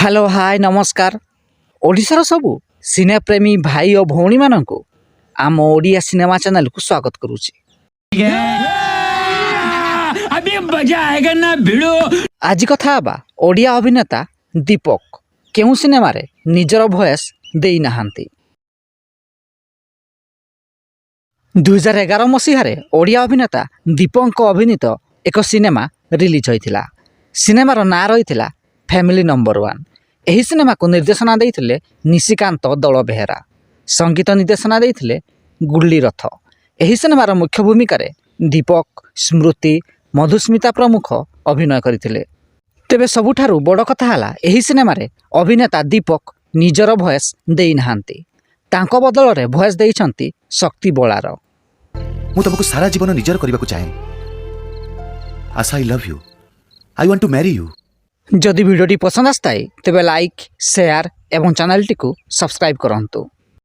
Hello hi नमस्कार ओडिशार सबु सिनेप्रेमी भाई और भौणी मानक आम ओडिया सिनेमा चैनल को स्वागत करुच्ची। अभी मजा आएगा ना भिड़ो। आज कथा बा ओडिया अभिनेता दीपक केउ सिनेमा रे निजर भॉइस देई नाहांती। 2011 मसीह ओडिया अभिनेता दीपक अभिनीत एक सिनेमा रिलीज होइथिला। सिनेमार ना रही फैमिली नंबर 1। यही सिनेमा को निर्देशना देइथिले निशिकांत दल बेहेरा, संगीत निर्देशना देइथिले गुल्ली रथ। यही सिनेमार मुख्य भूमिका रे दीपक, स्मृति, मधुस्मिता प्रमुख अभिनय करथिले। तेबे सबुठारु बड़ कथा हला यही सिनेमा रे अभिनेता दीपक निजर भॉइस देई नाहांती। तांको बदल रे भॉइस देइछंती शक्ति बळार। मु तुमको सारा जीवन निजर करबा को चाहे। Asha I love you, I want to marry you. जदि वीडियोटी पसंद आस्ताए तेबे लाइक, शेयर एवं चैनल टी को सब्सक्राइब करंतु।